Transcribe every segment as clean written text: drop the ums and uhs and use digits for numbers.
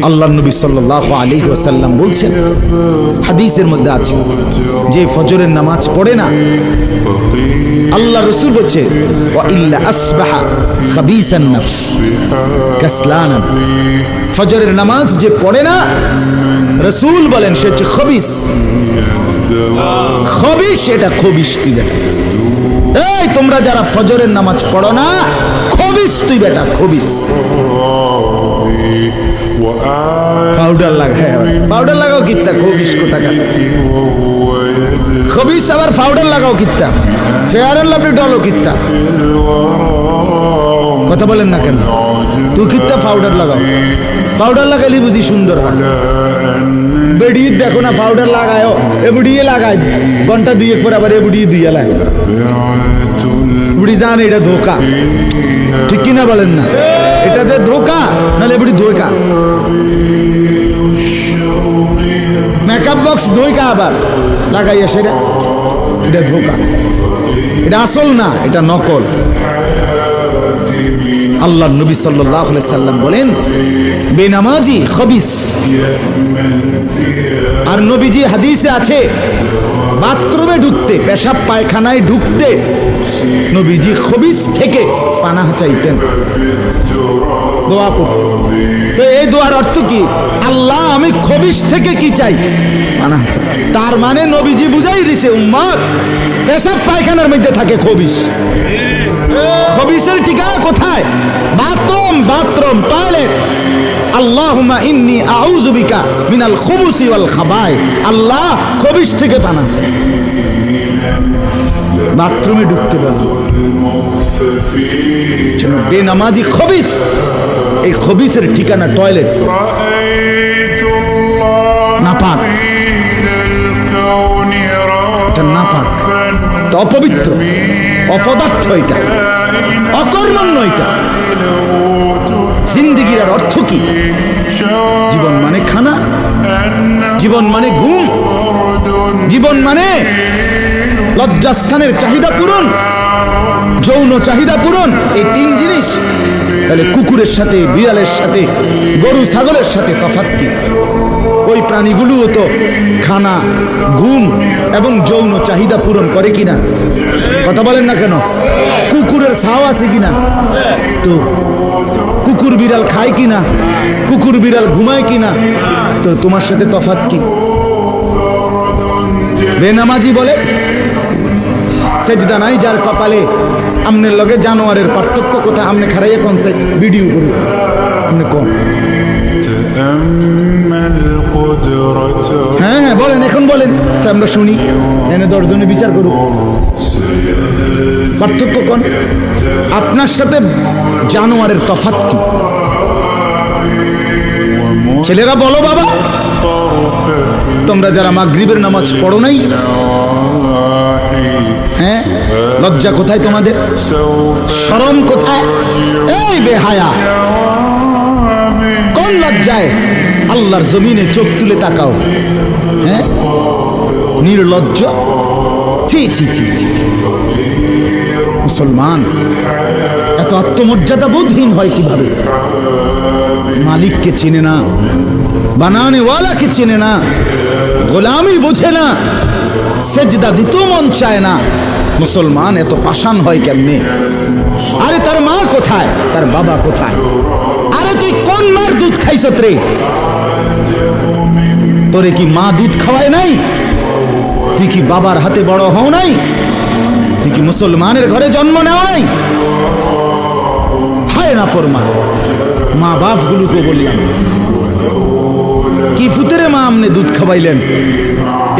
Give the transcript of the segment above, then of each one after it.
আল্লাহ নবী সাল্লাল্লাহু আলাইহি ওয়াসাল্লাম বলছেন, হাদিসের মধ্যে আছে, যে ফজরের নামাজ পড়ে না, আল্লাহ রাসূল বলছে ওয়া ইল্লা আসবাহা খাবিসান নফস কাসলানান, ফজরের নামাজ যে পড়ে না, রাসূল বলেন সে হচ্ছে খবিস। খবিস, এটা খবিস তুই বেটা। এই তোমরা যারা ফজরের নামাজ পড়ো না, খবিস তুই বেটা, খবিস। পাউডার লাগায়, পাউডার লাগাও কিত্তা, খবিস কোথাকার। খবিস আবার পাউডার লাগাও কিত্তা, ফেয়ার এন্ড লাভলি ডলো কিত্তা। কথা বলেন না কেন? তুই কিত্তা পাউডার লাগাও, পাউডার লাগাইলে বুঝি সুন্দর হয়। বেড়ি দেখো না পাউডার লাগায়ও, এবুড়িয়ে লাগায় ঘন্টা দুই পর আবার এবুড়িয়ে দুইয়া লাগে। বুড়ি জানে এটা ধোকা, ঠিক কিনা বলেন না? এটা যে ধোকা, নাহলে বুড়ি ধোকা। মেকআপ বক্স ধোকা আবার লাগাইয়া সেটা, এটা ধোকা, এটা আসল না, এটা নকল। আল্লাহ নবী সাল্লাল্লাহু আলাইহি সাল্লাম বলেন বেনামাজি খবিস। আর নবীজি হাদিসে আছে, বাথরুমে ঢুকতে, পেশাব পায়খানায় ঢুকতে নবীজি খবিস থেকে পানাহ চাইতেন, দোয়া করতেন। তো এই দোয়ার অর্থ কি? আল্লাহ আমি খবিস থেকে কি চাই? পানাহ চাই। তার মানে নবীজি বুঝাই দিছে উম্মত, পেশাব পায়খানার মধ্যে থাকে খবিস। খবিসের ঠিকানা কোথায়? Bathroom, bathroom, toilet. আল্লাহুম্মা ইন্নী আউযু বিকা মিনাল খুবুসি ওয়াল খাবায়। আল্লাহ খবিস থেকে পানাহ চাই। বাথরুমে ঢুকতে পারবে বেনামাজি খবিস। এই খবিসের ঠিকানা টয়লেট, নাপাক, এটা নাপাক, এটা অপবিত্র, অপদার্থ, এটা অকর্মণ্য। এটা জিন্দেগির আর অর্থ কি? জীবন মানে খানা, জীবন মানে ঘুম, জীবন মানে লজ্জাস্থানের চাহিদা পূরণ, যৌন চাহিদা পূরণ, এই তিন জিনিস। তাহলে কুকুরের সাথে, বিড়ালের সাথে, গরু ছাগলের সাথে তফাৎ কি? ওই প্রাণীগুলোও তো খানা, ঘুম এবং যৌন চাহিদা পূরণ করে কিনা? কথা বলেন না কেন? কুকুরের ছাও আছে কিনা? তো কুকুর বিড়াল খায় কিনা? কুকুর বিড়াল ঘুমায় কিনা? তো তোমার সাথে তফাৎ কি? বেনামাজি বলে সেজদা নাই যার কপালে। আমনের লগে জানোয়ারের পার্থক্য কোথায়? আমনে খারাইয়া কোন ভিডিও করুন, আমনে কোন? হ্যাঁ হ্যাঁ বলেন, এখন বলেন, আমরা শুনি, এনে 10 জনে বিচার করুক। পার্থক্য কোন? আপনার সাথে জানোয়ারের তফাৎ কি? ছেলেরা বলো বাবা, তোমরা যারা মাগরিবের নামাজ পড়ো নাই, হ্যাঁ, লজ্জা কোথায় তোমাদের? শরম কোথায়? এই বেহায়া, কোন লজ্জায় আল্লাহর জমিনে চোখ তুলে তাকাও? হ্যাঁ, নির্লজ্জ। ছি ছি ছি ছি। মুসলমান এত আত্মমর্যাদা বোধহীন হয় কিভাবে? মালিককে চেনে না, বানানে ওয়ালাকে চেনে না, গোলামি বোঝে না, সেজদা দিতেও মন চায় না। মুসলমান এত পাষাণ হয় কেমনে? আরে তার মা কোথায়? তার বাবা কোথায়? আরে তুই কোন মার দুধ খাইছত রে? তোরে কি মা দুধ খাওয়ায় নাই? তুই কি বাবার হাতে বড় হও নাই? তুই কি মুসলমানের ঘরে জন্ম নেওয়া নাই? হায় না ফরমান। মা বাপ গুলোকে বললাম, কি ফুতেরে মা আমনে দুধ খাওয়াইলেন?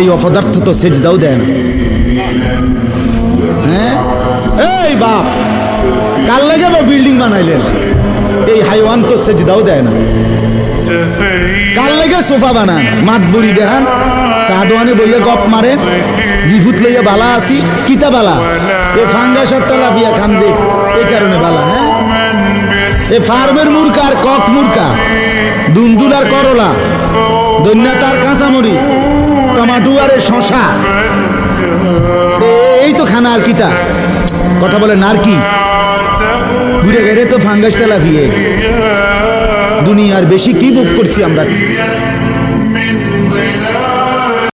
এই অপদার্থ তো সেজদাও দেয় না। হ্যাঁ, এই বাপ, কার লাগে বিল্ডিং বানাইলেন? এই হাইওয়ান তো সেজদাও দেয় না। কার লাগে সোফা বানান? মাতবুরি দেখান, সাদওয়ানে বইয়া গপ মারেন, জিফুত লইয়া বালা আসি, কিতা বালা? এ ফাঙ্গাস আর তেলাপিয়া খান যে, এই কারণে বালা। হ্যাঁ, এ ফার্মের মুরকা আর কক মুরকা, দুন্দুল আর করলা, দৈন্যাত আর কাঁচামরিচ, টমাটো আর শশা, এই তো খানা। আর কিতা কথা বলেন? আর কি ঘুরে গেলে তো ফাঙ্গাস তেলাপিয়া। দুনিয়া দুনিয়ার বেশি কি ভোগ করছি আমরা?